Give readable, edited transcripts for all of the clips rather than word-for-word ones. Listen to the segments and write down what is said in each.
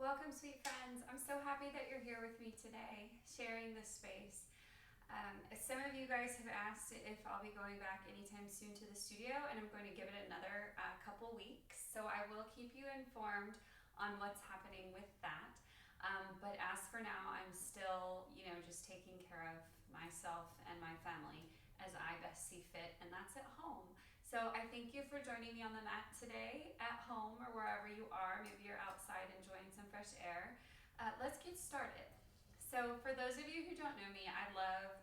Welcome, sweet friends. I'm so happy that you're here with me today, sharing this space. Some of you guys have asked if I'll be going back anytime soon to the studio, and I'm going to give it another couple weeks. So I will keep you informed on what's happening with that. But as for now, I'm still, just taking care of myself and my family as I best see fit, and that's at home. So I thank you for joining me on the mat today, at home or wherever you are. Maybe you're outside enjoying some fresh air. Let's get started. So for those of you who don't know me, I love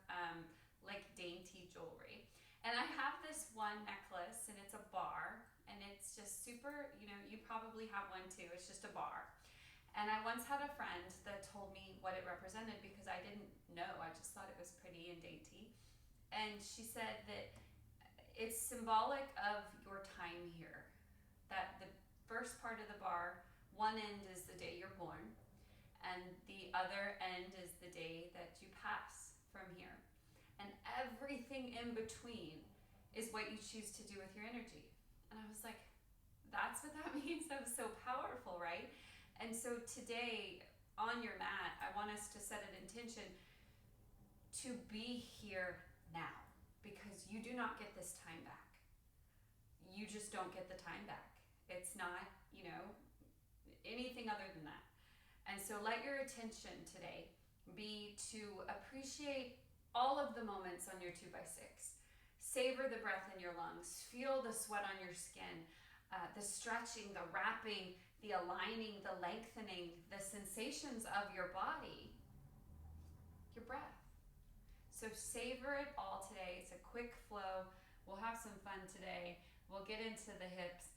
like dainty jewelry. And I have this one necklace, and it's a bar, and it's just super, you probably have one too. It's just a bar. And I once had a friend that told me what it represented because I didn't know. I just thought it was pretty and dainty. And she said that it's symbolic of your time here. That the first part of the bar, one end is the day you're born, and the other end is the day that you pass from here. And everything in between is what you choose to do with your energy. And I was like, that's what that means? That was so powerful, right? And so today on your mat, I want us to set an intention to be here now, because you do not get this time back. You just don't get the time back. It's not, anything other than that. And so let your attention today be to appreciate all of the moments on your 2x6. Savor the breath in your lungs. Feel the sweat on your skin, the stretching, the wrapping, the aligning, the lengthening, the sensations of your body, your breath. So savor it all today. It's a quick flow. We'll have some fun today. We'll get into the hips.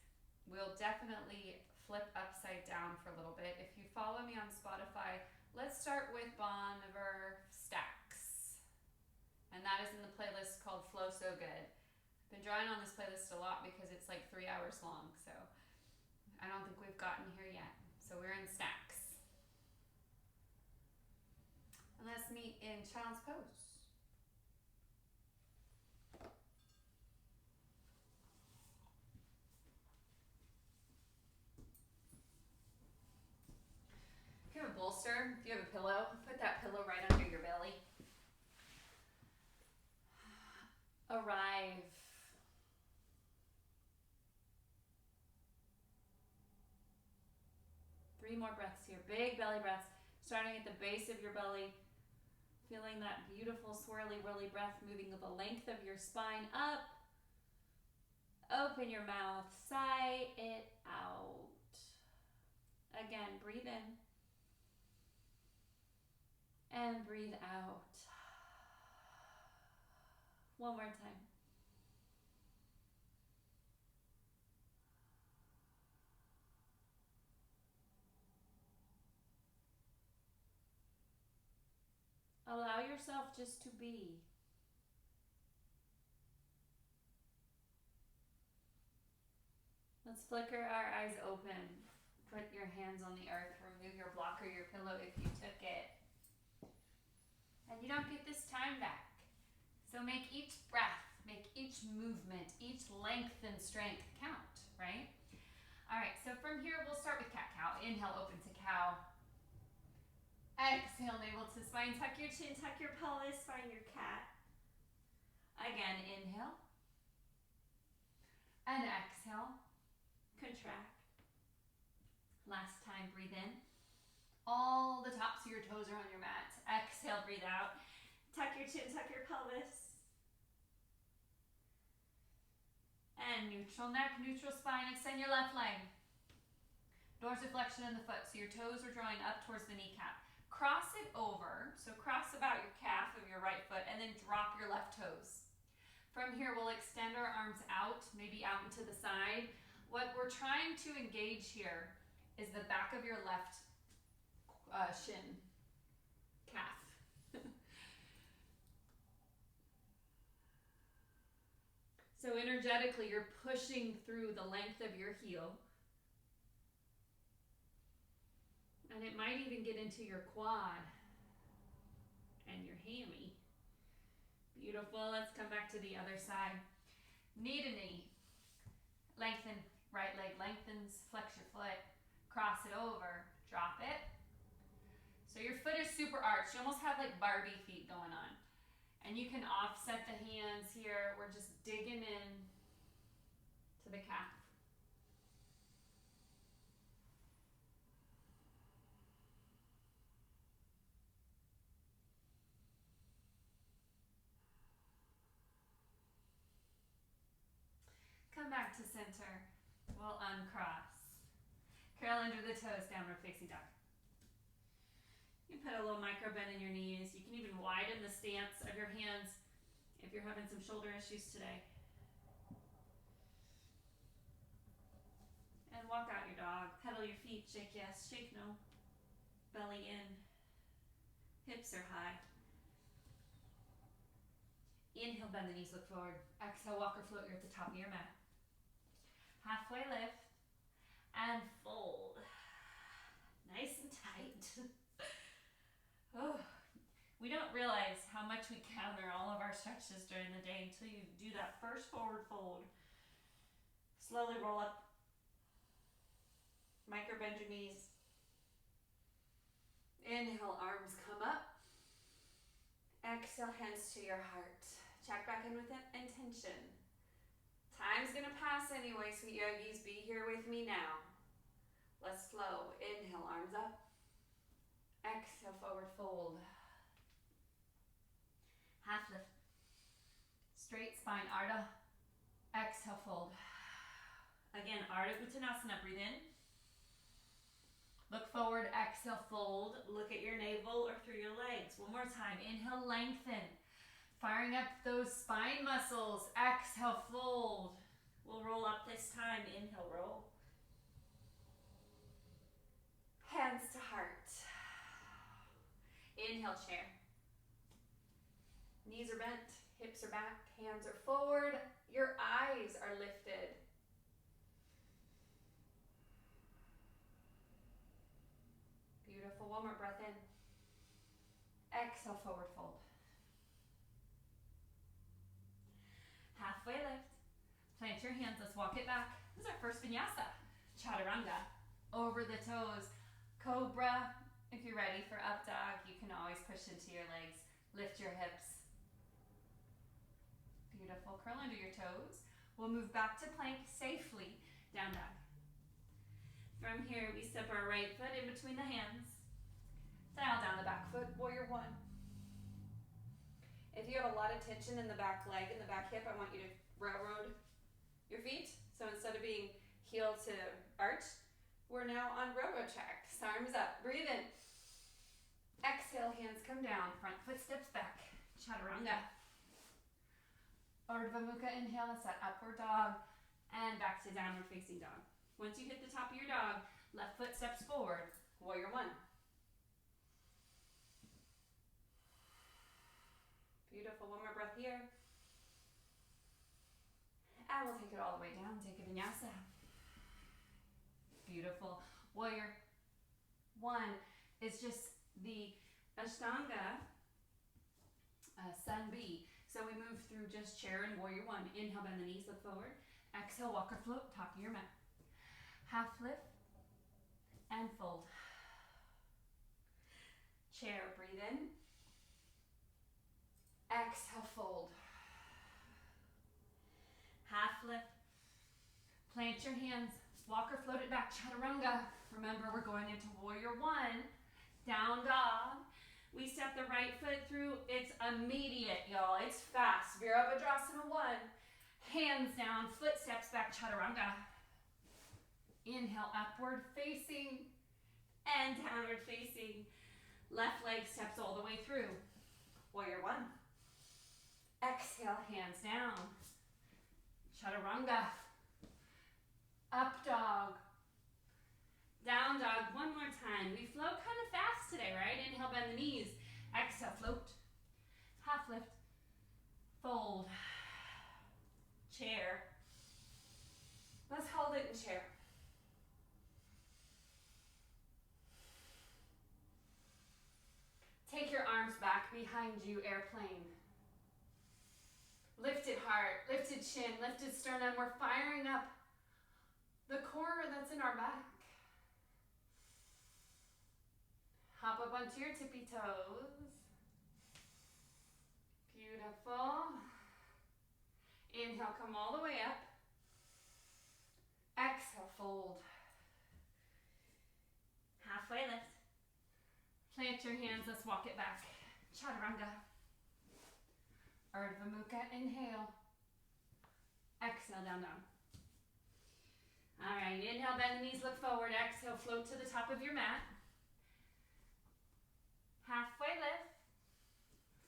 We'll definitely flip upside down for a little bit. If you follow me on Spotify, let's start with Bon Iver Stacks. And that is in the playlist called Flow So Good. I've been drawing on this playlist a lot because it's like 3 hours long. So I don't think we've gotten here yet. So we're in Stacks. And let's meet in Child's Pose. If you have a bolster, if you have a pillow, put that pillow right under your belly. Arrive. Three more breaths here. Big belly breaths, starting at the base of your belly. Feeling that beautiful swirly whirly breath moving the length of your spine up. Open your mouth, sigh it out. Again, breathe in. And breathe out. One more time. Allow yourself just to be. Let's flicker our eyes open. Put your hands on the earth. Remove your block or your pillow if you took it. And you don't get this time back. So make each breath, make each movement, each length and strength count, right? All right, so from here, we'll start with cat-cow. Inhale, open to cow. Exhale, navel to spine. Tuck your chin, tuck your pelvis, find your cat. Again, inhale. And exhale, contract. Last time, breathe in. All the tops of your toes are on your mat. Exhale, breathe out. Tuck your chin, tuck your pelvis. And neutral neck, neutral spine. Extend your left leg. Dorsiflexion in the foot. So your toes are drawing up towards the kneecap. Cross it over. So cross about your calf of your right foot and then drop your left toes. From here, we'll extend our arms out, maybe out into the side. What we're trying to engage here is the back of your left shin, calf. So energetically, you're pushing through the length of your heel. And it might even get into your quad and your hammy. Beautiful. Let's come back to the other side. Knee to knee. Lengthen, right leg lengthens, flex your foot, cross it over, drop it. arched. You almost have like Barbie feet going on. And you can offset the hands here. We're just digging in to the calf. Come back to center. We'll uncross. Curl under the toes, downward facing dog. You put a little micro bend in your knees. You can even widen the stance of your hands if you're having some shoulder issues today. And walk out your dog. Pedal your feet. Shake yes, shake no. Belly in. Hips are high. Inhale, bend the knees, look forward. Exhale, walk or float. You're at the top of your mat. Halfway lift. And fold. Nice and tight. Oh, we don't realize how much we counter all of our stretches during the day until you do that first forward fold. Slowly roll up. Micro bend your knees. Inhale, arms come up. Exhale, hands to your heart. Check back in with intention. Time's gonna pass anyway, sweet yogis. Be here with me now. Let's flow. Inhale, arms up. Exhale, forward fold. Half lift. Straight spine, Ardha. Exhale, fold. Again, Ardha Uttanasana. Breathe in. Look forward, exhale, fold. Look at your navel or through your legs. One more time. Inhale, lengthen. Firing up those spine muscles. Exhale, fold. We'll roll up this time. Inhale, roll. Hands to heart. Inhale, chair. Knees are bent, hips are back, hands are forward. Your eyes are lifted. Beautiful. One more breath in. Exhale, forward fold. Halfway lift. Plant your hands. Let's walk it back. This is our first vinyasa. Chaturanga. Over the toes. Cobra. If you're ready for up dog, you can always push into your legs. Lift your hips. Beautiful. Curl under your toes. We'll move back to plank safely. Down dog. From here, we step our right foot in between the hands. Dial down the back foot. Warrior one. If you have a lot of tension in the back leg and the back hip, I want you to railroad your feet. So instead of being heel to arch, we're now on railroad track. Arms up. Breathe in. Exhale, hands come down. Front foot steps back. Chaturanga. Ardha Mukha. Inhale. That's that upward dog. And back to downward facing dog. Once you hit the top of your dog, left foot steps forward. Warrior one. Beautiful. One more breath here. And we'll take it all the way down. Take a vinyasa. Beautiful. Warrior one is just the Ashtanga Sun B. So we move through just chair and warrior one. Inhale, bend the knees, look forward. Exhale, walk or float, top of your mat. Half lift and fold. Chair, breathe in. Exhale, fold. Half lift. Plant your hands. Walk or float it back. Chaturanga. Remember, we're going into warrior one. Down dog. We step the right foot through. It's immediate, y'all. It's fast. Virabhadrasana one. Hands down. Foot steps back. Chaturanga. Inhale, upward facing and downward facing. Left leg steps all the way through. Warrior one. Exhale, hands down. Chaturanga. Up dog. Down dog. One more time. We flow kind of fast today, right? Inhale, bend the knees. Exhale, float. Half lift. Fold. Chair. Let's hold it in chair. Take your arms back behind you, airplane. Lifted heart, lifted chin, lifted sternum. We're firing up the core that's in our back. Hop up up onto your tippy toes. Beautiful. Inhale, come all the way up. Exhale, fold. Halfway lift. Plant your hands, let's walk it back. Chaturanga. Urdhva Mukha, inhale. Exhale, down dog. All right, inhale, bend the knees, look forward. Exhale, float to the top of your mat. Halfway lift.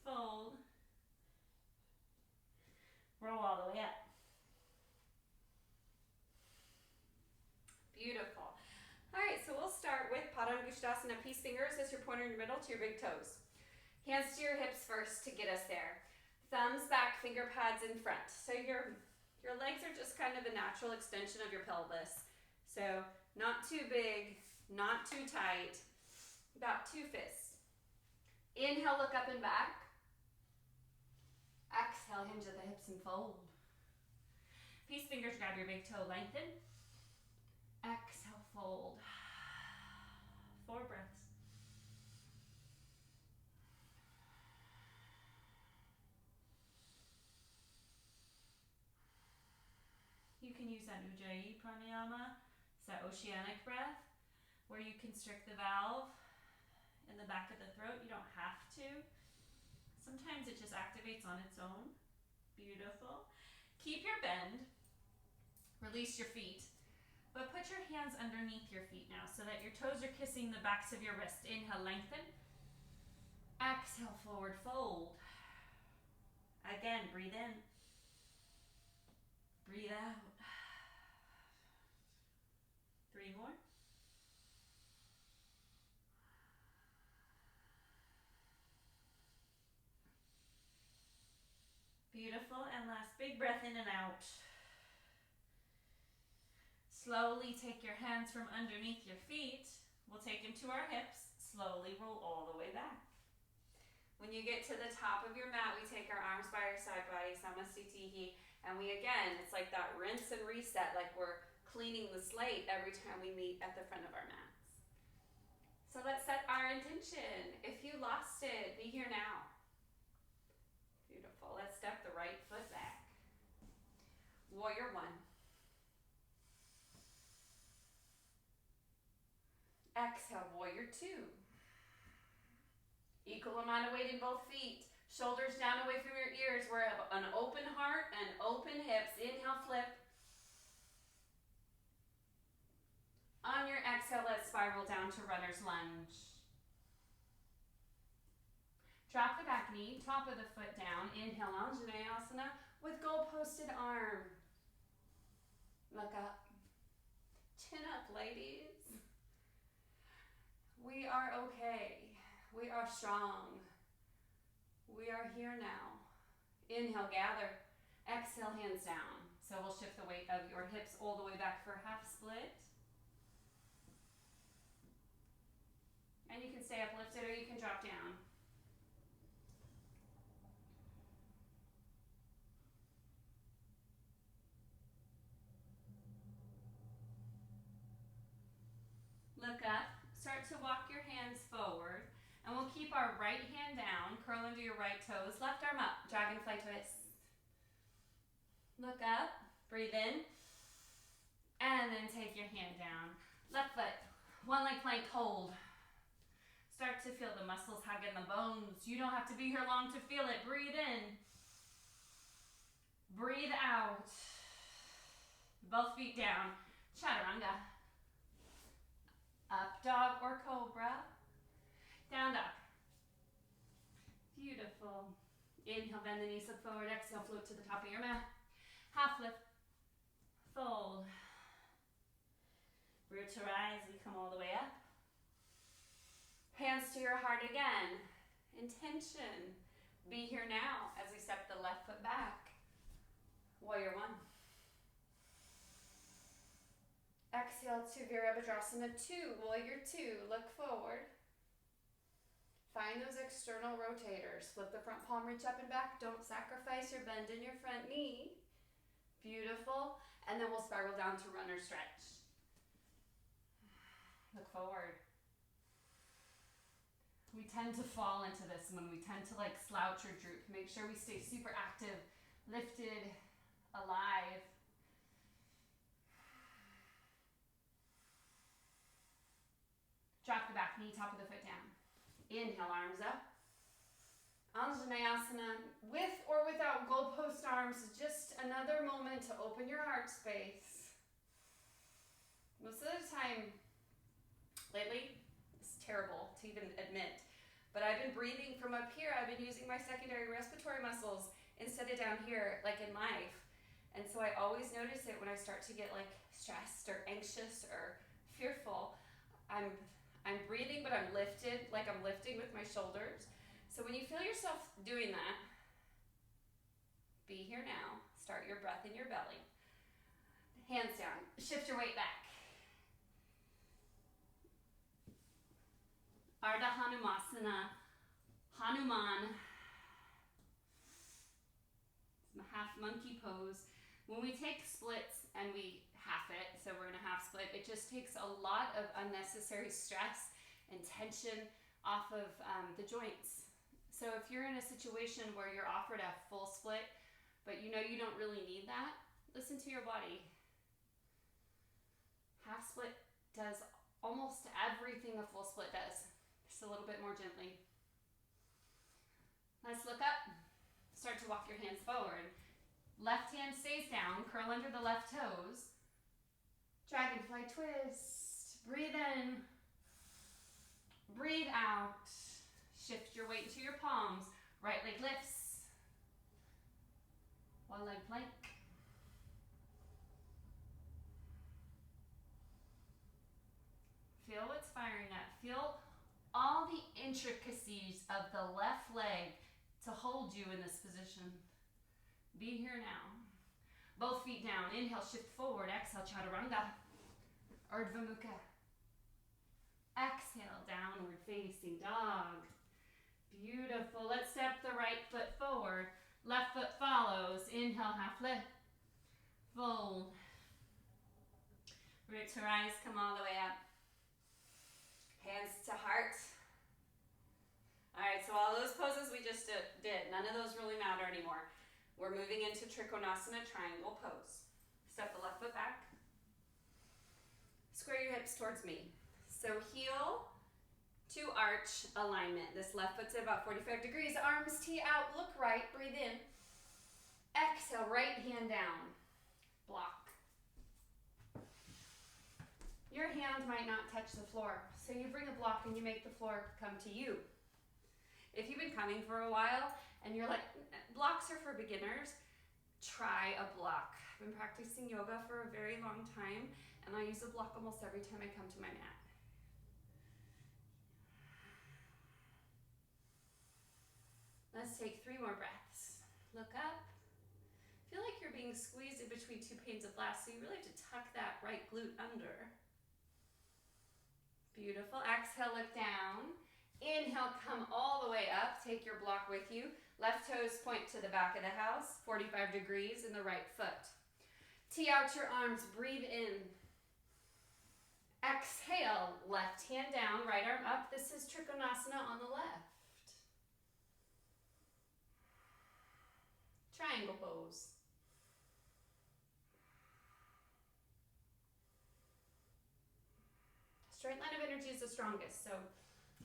Fold. Roll all the way up. Beautiful. All right, so we'll start with Padangusthasana, peace fingers as your pointer in the middle to your big toes. Hands to your hips first to get us there. Thumbs back, finger pads in front. So your legs are just kind of a natural extension of your pelvis. So not too big, not too tight, about 2 fists. Inhale, look up and back. Exhale, hinge at the hips and fold. Peace fingers, grab your big toe, lengthen. Exhale, fold. 4 breaths. You can use that Ujjayi pranayama, it's that oceanic breath, where you constrict the valve in the back of the throat. You don't have to. Sometimes it just activates on its own. Beautiful. Keep your bend. Release your feet. But put your hands underneath your feet now so that your toes are kissing the backs of your wrist. Inhale, lengthen. Exhale, forward fold. Again, breathe in. Breathe out. 3 more. Beautiful, and last big breath in and out. Slowly take your hands from underneath your feet. We'll take them to our hips. Slowly roll all the way back. When you get to the top of your mat, we take our arms by our side body, Samastitihi, and we again, it's like that rinse and reset, like we're cleaning the slate every time we meet at the front of our mats. So let's set our intention. If you lost it, be here now. Beautiful. Let's step the right foot back. Warrior 1. Exhale, warrior 2. Equal amount of weight in both feet. Shoulders down away from your ears. We're an open heart and open hips. Inhale, flip. On your exhale, let's spiral down to runner's lunge. Drop the back knee, top of the foot down. Inhale, Anjaneyasana with goal-posted arm. Look up. Chin up, ladies. We are okay. We are strong. We are here now. Inhale, gather. Exhale, hands down. So we'll shift the weight of your hips all the way back for half split. And you can stay uplifted or you can drop down. Look up. Start to walk your hands forward. And we'll keep our right hand down. Curl under your right toes. Left arm up. Dragonfly twist. Look up. Breathe in. And then take your hand down. Left foot. One leg plank, hold. Start to feel the muscles hugging the bones. You don't have to be here long to feel it. Breathe in. Breathe out. Both feet down. Chaturanga. Up dog or cobra. Down dog. Beautiful. Inhale, bend the knees, look forward. Exhale, float to the top of your mat. Half lift. Fold. Root to rise, we come all the way up. Hands to your heart again. Intention. Be here now as we step the left foot back. Warrior 1. Exhale to Virabhadrasana 2. Warrior 2. Look forward. Find those external rotators. Flip the front palm, reach up and back. Don't sacrifice your bend in your front knee. Beautiful. And then we'll spiral down to runner stretch. Look forward. we tend to fall into this when we tend to like slouch or droop. Make sure we stay super active, lifted, alive. Drop the back knee, top of the foot down. Inhale, arms up. Anjaneyasana, with or without goalpost arms, just another moment to open your heart space. Most of the time, lately, it's terrible to even admit, but I've been breathing from up here. I've been using my secondary respiratory muscles instead of down here, like in life. And so I always notice it when I start to get like stressed or anxious or fearful. I'm breathing, but I'm lifted, like I'm lifting with my shoulders. So when you feel yourself doing that, be here now. Start your breath in your belly. Hands down. Shift your weight back. Ardha Hanumasana, Hanuman, half monkey pose. When we take splits and we half it, so we're in a half split, it just takes a lot of unnecessary stress and tension off of the joints. So if you're in a situation where you're offered a full split, but you know you don't really need that, listen to your body. Half split does almost everything a full split does. Just a little bit more gently. Let's look up. Start to walk your hands forward. Left hand stays down. Curl under the left toes. Dragonfly twist. Breathe in. Breathe out. Shift your weight to your palms. Right leg lifts. One leg plank. Feel what's firing up. Feel all the intricacies of the left leg to hold you in this position. Be here now. Both feet down. Inhale, shift forward. Exhale, chaturanga. Urdhva Mukha. Exhale, downward facing dog. Beautiful. Let's step the right foot forward. Left foot follows. Inhale, half lift. Fold. Root to rise, come all the way up. Hands to heart. All right, so all those poses we just did, none of those really matter anymore. We're moving into Trikonasana, triangle pose. Step the left foot back. Square your hips towards me. So heel to arch alignment. This left foot's at about 45 degrees. Arms tee out, look right, breathe in. Exhale, right hand down. Block. Your hand might not touch the floor, so you bring a block and you make the floor come to you. If you've been coming for a while and you're like, blocks are for beginners, try a block. I've been practicing yoga for a very long time, and I use a block almost every time I come to my mat. Let's take 3 more breaths. Look up. Feel like you're being squeezed in between 2 panes of glass, so you really have to tuck that right glute under. Beautiful. Exhale, look down. Inhale, come all the way up. Take your block with you. Left toes point to the back of the house, 45 degrees in the right foot. Tee out your arms, breathe in. Exhale, left hand down, right arm up. This is Trikonasana on the left. Triangle pose. Straight line of energy is the strongest, so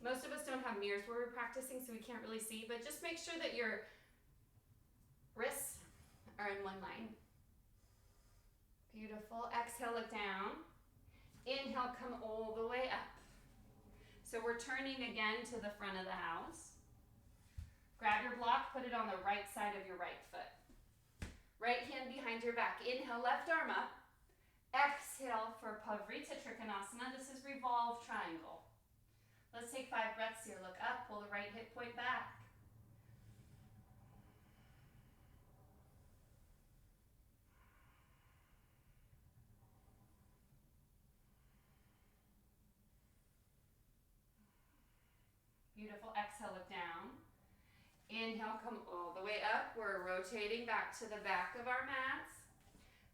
most of us don't have mirrors where we're practicing, so we can't really see, but just make sure that your wrists are in one line. Beautiful. Exhale, look down. Inhale, come all the way up. So we're turning again to the front of the house. Grab your block, put it on the right side of your right foot. Right hand behind your back. Inhale, left arm up. Exhale for Pavrita Trikonasana. This is revolve triangle. Let's take 5 breaths here. Look up, pull the right hip point back. Beautiful. Exhale, look down. Inhale, come all the way up. We're rotating back to the back of our mats.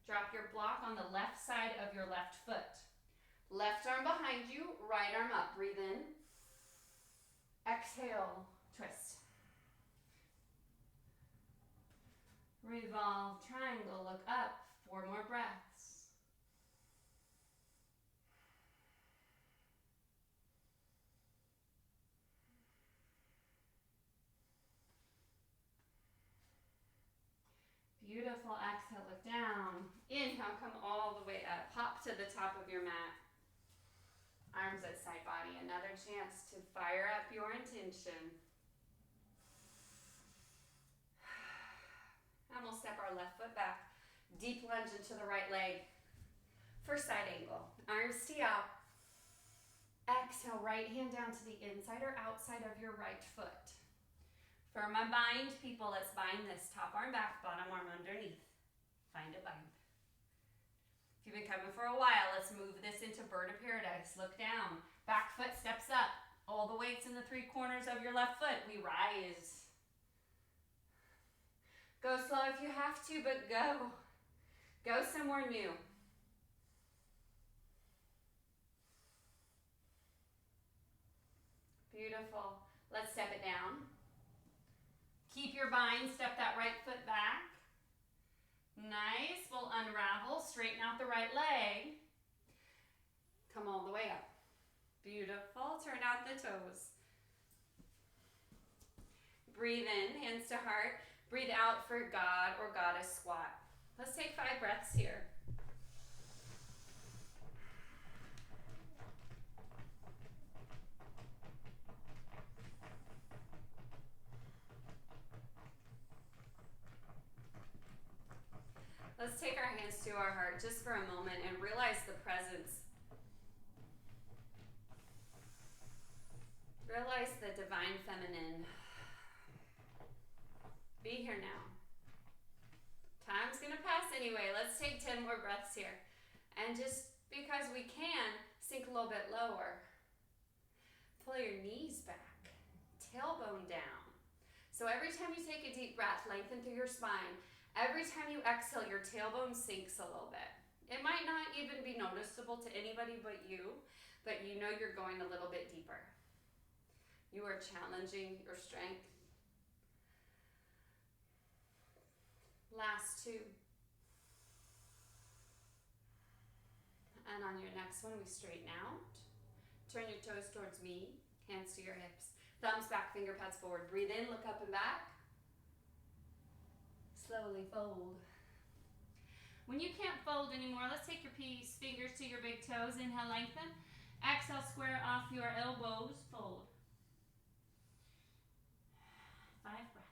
Drop your block on the left side of your left foot. Left arm behind you, right arm up. Breathe in. Exhale. exhale, twist. Revolve, triangle, look up, 4 more breaths. Beautiful, exhale, look down. Inhale, come all the way up. Hop to the top of your mat. Arms at side body. Another chance to fire up your intention. And we'll step our left foot back. Deep lunge into the right leg. For side angle. Arms tee up. Exhale, right hand down to the inside or outside of your right foot. For my bind people, let's bind this. Top arm back, bottom arm underneath. Find a bind. If you've been coming for a while, let's move this into bird of paradise. Look down. Back foot steps up. All the weights in the 3 corners of your left foot. We rise. Go slow if you have to, but go. Go somewhere new. Beautiful. Let's step it down. Keep your bind. Step that right foot back. Nice. We'll unravel. Straighten out the right leg. Come all the way up. Beautiful. Turn out the toes. Breathe in, hands to heart. Breathe out for God or Goddess squat. Let's take 5 breaths here. Let's take our hands to our heart just for a moment and realize the presence. Realize the divine feminine. Be here now. Time's gonna pass anyway. Let's take 10 more breaths here. And just because we can, sink a little bit lower. Pull your knees back. Tailbone down. So every time you take a deep breath, lengthen through your spine. Every time you exhale, your tailbone sinks a little bit. It might not even be noticeable to anybody but you know you're going a little bit deeper. You are challenging your strength. Last 2. And on your next one, we straighten out. Turn your toes towards me, hands to your hips. Thumbs back, finger pads forward. Breathe in, look up and back. Slowly fold. When you can't fold anymore, let's take your fingers to your big toes. Inhale, lengthen. Exhale, square off your elbows. Fold. 5 breaths.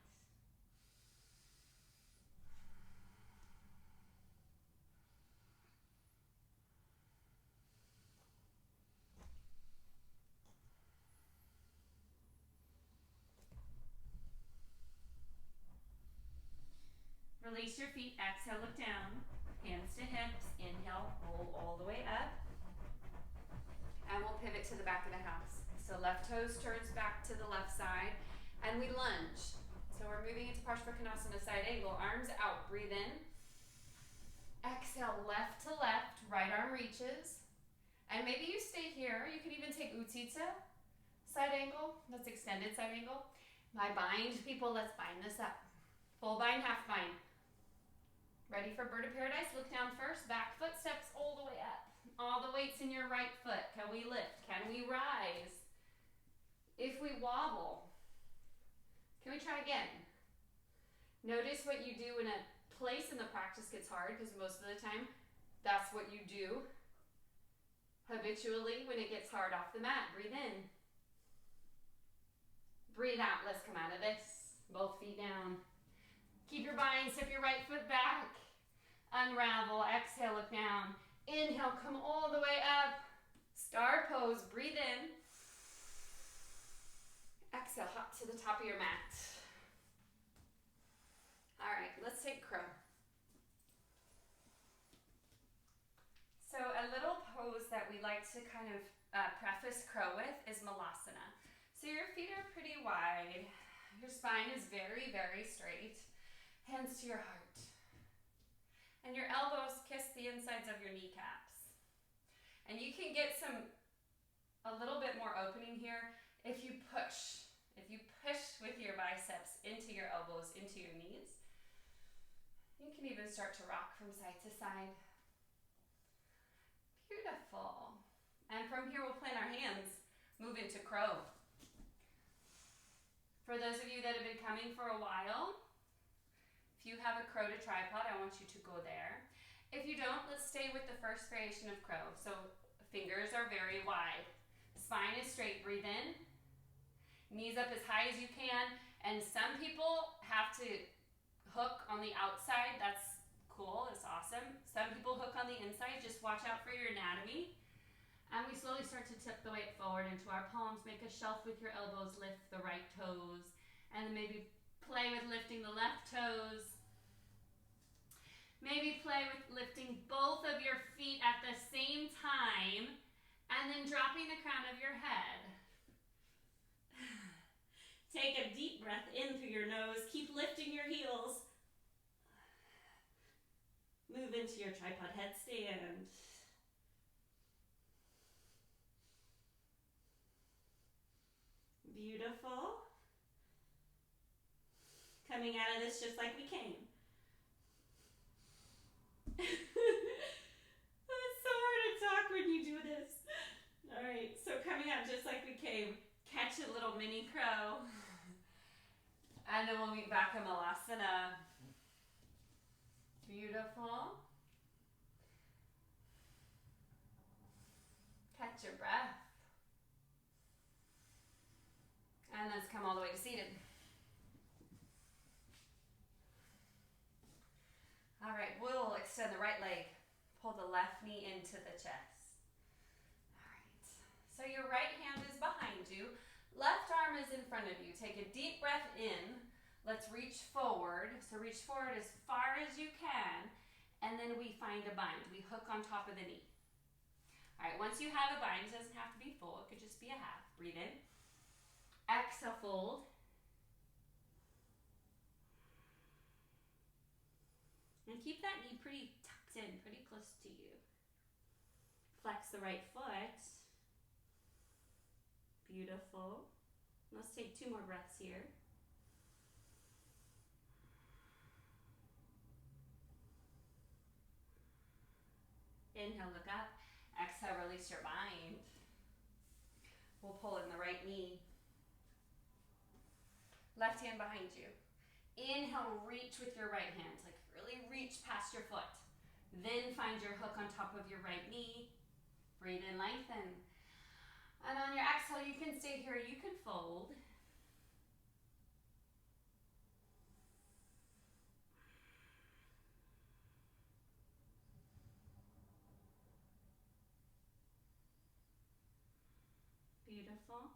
Release your feet. Exhale, look down. Hands to hips. Inhale, roll all the way up. And we'll pivot to the back of the house. So left toes turns back to the left side. And we lunge. So we're moving into Parsvakonasana, side angle. Arms out. Breathe in. Exhale, left to left. Right arm reaches. And maybe you stay here. You could even take Utsitsa. Side angle. That's extended side angle. My bind people, let's bind this up. Full bind, half bind. Ready for bird of paradise? Look down first. Back foot steps all the way up. All the weights in your right foot. Can we lift? Can we rise? If we wobble, can we try again? Notice what you do in a place in the practice gets hard because most of the time that's what you do habitually when it gets hard off the mat. Breathe in. Breathe out. Let's come out of this. Both feet down. Keep your bind, step your right foot back. Unravel, exhale, look down. Inhale, come all the way up. Star pose, breathe in. Exhale, hop to the top of your mat. All right, let's take crow. So a little pose that we like to kind of preface crow with is Malasana. So your feet are pretty wide. Your spine is very, very straight. Hands to your heart. And your elbows kiss the insides of your kneecaps. And you can get a little bit more opening here if you push. If push with your biceps into your elbows, into your knees. You can even start to rock from side to side. Beautiful. And from here we'll plant our hands, move into crow. For those of you that have been coming for a while, if you have a crow to tripod, I want you to go there. If you don't, let's stay with the first variation of crow. So fingers are very wide. Spine is straight, breathe in. Knees up as high as you can. And some people have to hook on the outside. That's cool, that's awesome. Some people hook on the inside. Just watch out for your anatomy. And we slowly start to tip the weight forward into our palms. Make a shelf with your elbows, lift the right toes. And then maybe play with lifting the left toes. Maybe play with lifting both of your feet at the same time. And then dropping the crown of your head. Take a deep breath in through your nose. Keep lifting your heels. Move into your tripod headstand. Beautiful. Coming out of this just like we came. It's so hard to talk when you do this. All right, so coming out just like we came. Catch a little mini crow. And then we'll meet back in Malasana. Beautiful. Catch your breath. And let's come all the way to seated. All right, we'll extend the right leg. Pull the left knee into the chest. All right, so your right hand is behind you. Left arm is in front of you. Take a deep breath in. Let's reach forward. So reach forward as far as you can. And then we find a bind. We hook on top of the knee. All right, once you have a bind, it doesn't have to be full. It could just be a half. Breathe in. Exhale, fold. And keep that knee pretty tucked in, pretty close to you. Flex the right foot. Beautiful. Let's take 2 more breaths here. Inhale, look up. Exhale, release your bind. We'll pull in the right knee. Left hand behind you. Inhale, reach with your right hand. Like really reach past your foot. Then find your hook on top of your right knee. Breathe in, lengthen. And on your exhale, you can stay here. You can fold. Beautiful.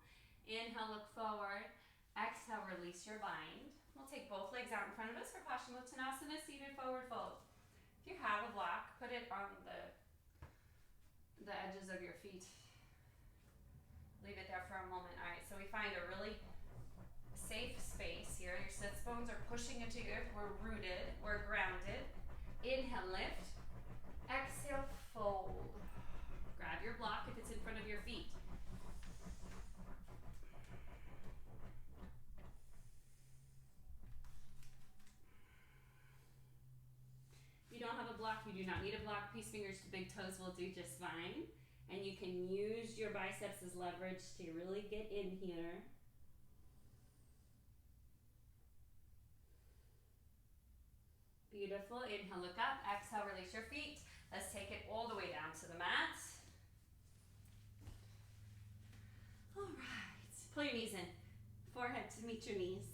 Inhale, look forward. Exhale, release your bind. We'll take both legs out in front of us for Paschimottanasana, seated forward fold. If you have a block, put it on the edges of your feet. Leave it there for a moment. All right, so we find a really safe space here. Your sits bones are pushing into you. We're rooted. We're grounded. Inhale, lift. Exhale, fold. Grab your block if it's in front of your feet. If you don't have a block, you do not need a block. Peace fingers to big toes will do just fine. And you can use your biceps as leverage to really get in here. Beautiful. Inhale, look up. Exhale, release your feet. Let's take it all the way down to the mat. All right. Pull your knees in. Forehead to meet your knees.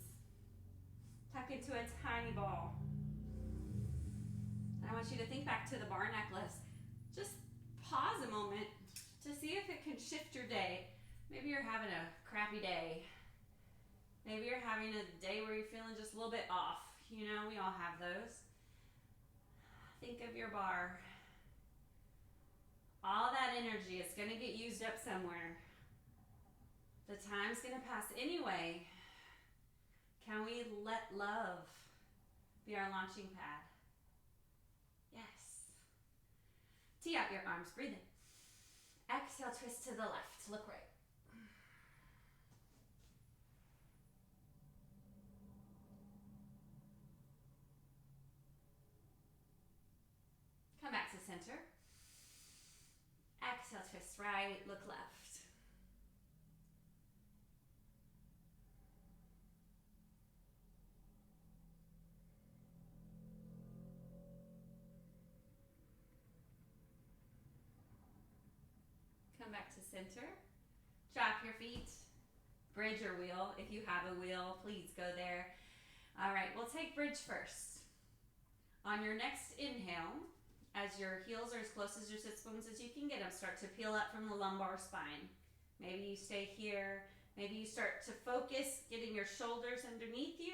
Tuck into a tiny ball. I want you to think back to the bar necklace. Just pause a moment to see if it can shift your day. Maybe you're having a crappy day. Maybe you're having a day where you're feeling just a little bit off. You know, we all have those. Think of your bar. All that energy is going to get used up somewhere. The time's going to pass anyway. Can we let love be our launching pad? Yes. Tee out your arms, breathe in. Exhale, twist to the left, look right. center. Exhale, twist right, look left. Come back to center. Drop your feet. Bridge or wheel. If you have a wheel, please go there. All right, we'll take bridge first. On your next inhale, as your heels are as close as your sits bones as you can get them, start to peel up from the lumbar spine. Maybe you stay here. Maybe you start to focus getting your shoulders underneath you.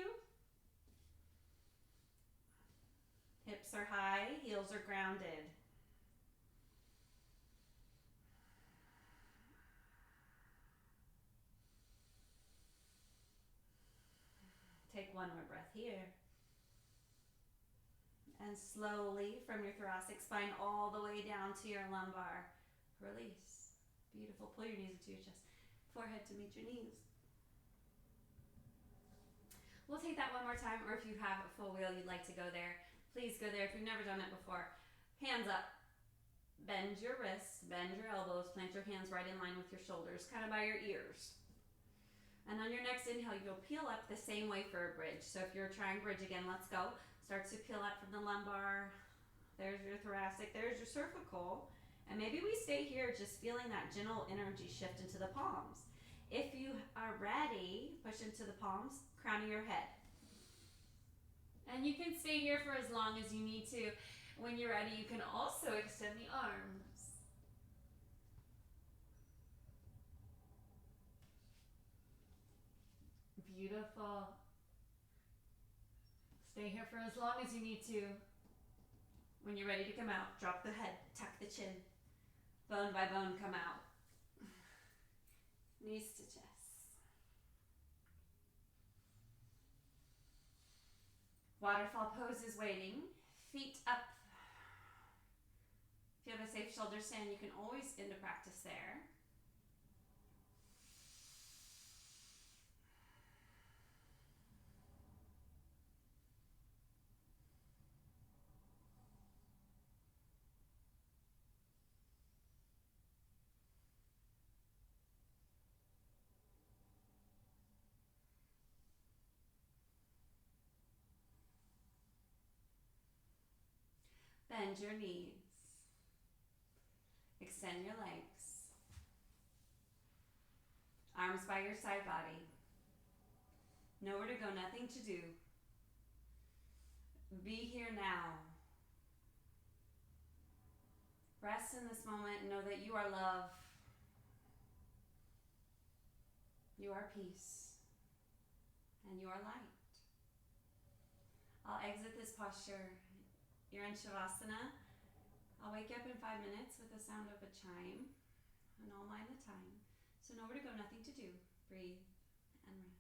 Hips are high, heels are grounded. Take one more breath here. And slowly from your thoracic spine all the way down to your lumbar. Release. Beautiful. Pull your knees into your chest. Forehead to meet your knees. We'll take that one more time, or if you have a full wheel you'd like to go there, please go there if you've never done it before. Hands up. Bend your wrists, bend your elbows, plant your hands right in line with your shoulders, kind of by your ears. And on your next inhale, you'll peel up the same way for a bridge. So if you're trying bridge again, let's go. Start to peel up from the lumbar. There's your thoracic, there's your cervical. And maybe we stay here just feeling that gentle energy shift into the palms. If you are ready, push into the palms, crown of your head. And you can stay here for as long as you need to. When you're ready, you can also extend the arms. Beautiful. Stay here for as long as you need to. When you're ready to come out, drop the head, tuck the chin. Bone by bone, come out. Knees to chest. Waterfall pose is waiting. Feet up. If you have a safe shoulder stand, you can always end a practice there. Bend your knees. Extend your legs. Arms by your side body. Nowhere to go, nothing to do. Be here now. Rest in this moment and know that you are love. You are peace. And you are light. I'll exit this posture. You're in Shavasana. I'll wake you up in 5 minutes with the sound of a chime, and I'll mind the time. So nowhere to go, nothing to do. Breathe and rest.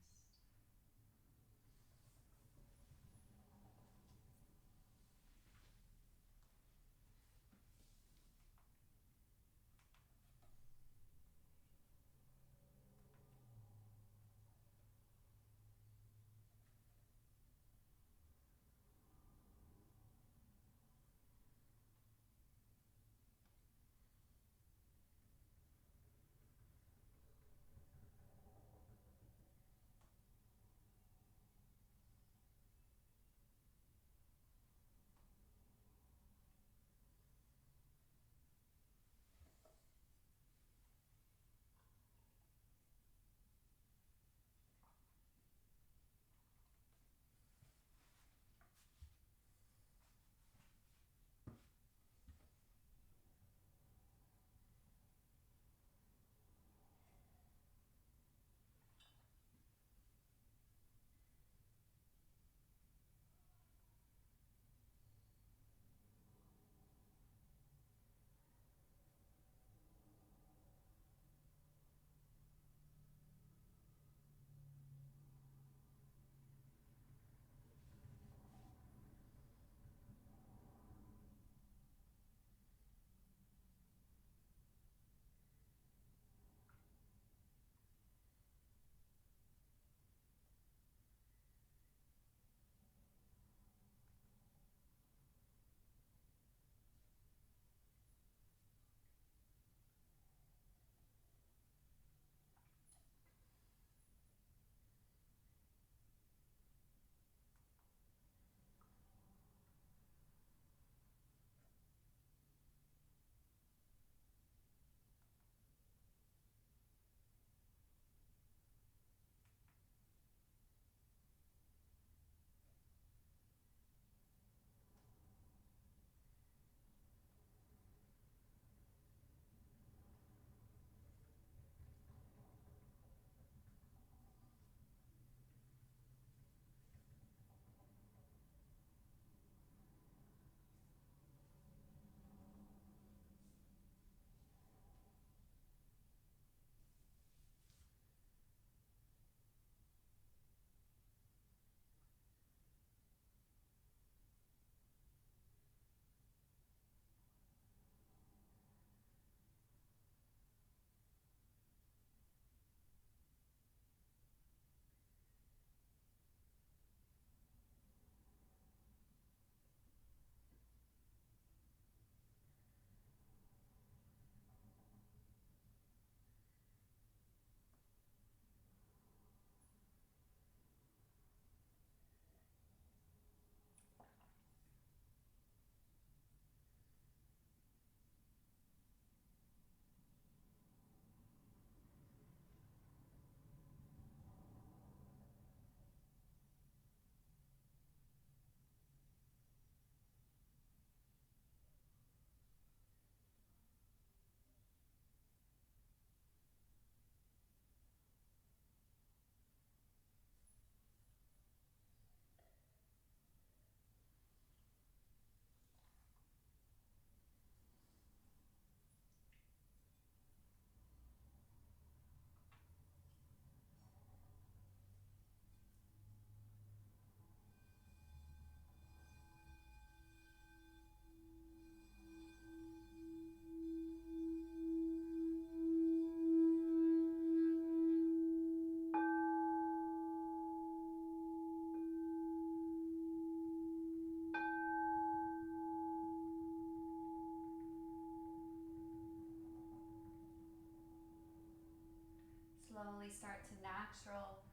natural.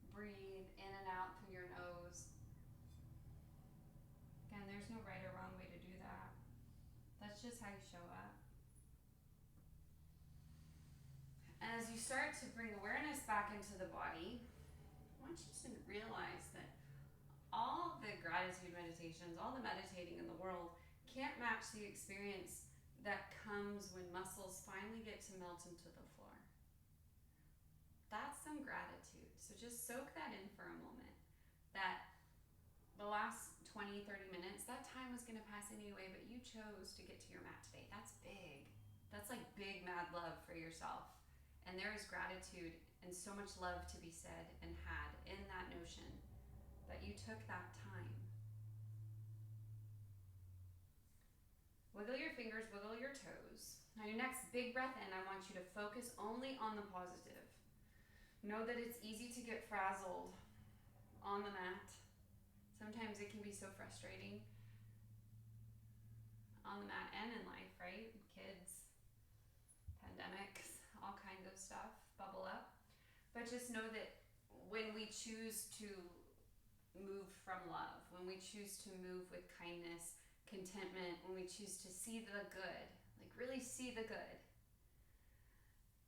Breathe in and out through your nose. Again, there's no right or wrong way to do that. That's just how you show up. And as you start to bring awareness back into the body, I want you to realize that all the gratitude meditations, all the meditating in the world can't match the experience that comes when muscles finally get to melt into the floor. That's some gratitude. So just soak that in for a moment. That the last 20, 30 minutes, that time was going to pass anyway, but you chose to get to your mat today. That's big. That's like big mad love for yourself. And there is gratitude and so much love to be said and had in that notion that you took that time. Wiggle your fingers, wiggle your toes. Now your next big breath in, I want you to focus only on the positive. Know that it's easy to get frazzled on the mat. Sometimes it can be so frustrating on the mat and in life, right? Kids, pandemics, all kinds of stuff bubble up. But just know that when we choose to move from love, when we choose to move with kindness, contentment, when we choose to see the good, like really see the good,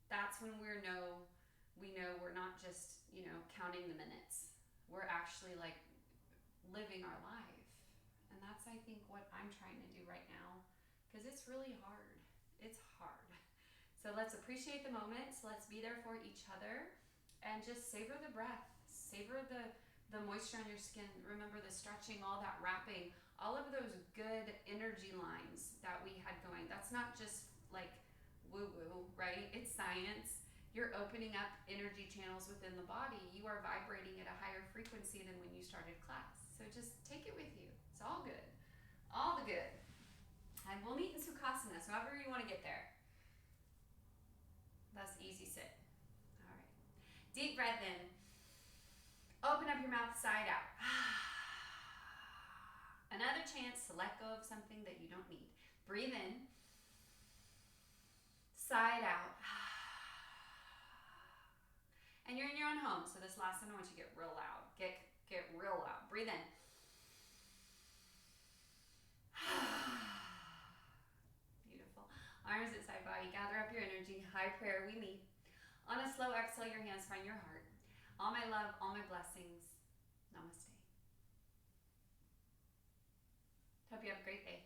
that's when we know we're not just, counting the minutes. We're actually like living our life. And that's, I think, what I'm trying to do right now, because it's really hard. It's hard. So let's appreciate the moments. Let's be there for each other and just savor the breath. Savor the moisture on your skin. Remember the stretching, all that wrapping, all of those good energy lines that we had going. That's not just like woo-woo, right? It's science. You're opening up energy channels within the body. You are vibrating at a higher frequency than when you started class. So just take it with you. It's all good. All the good. And we'll meet in Sukhasana, so however you want to get there. That's easy sit. All right. Deep breath in. Open up your mouth side out. Another chance to let go of something that you don't need. Breathe in. Side out. And you're in your own home, so this last one I want you to get real loud. Get real loud. Breathe in. Beautiful. Arms at side body. Gather up your energy. High prayer, we meet. On a slow exhale, your hands find your heart. All my love, all my blessings. Namaste. Hope you have a great day.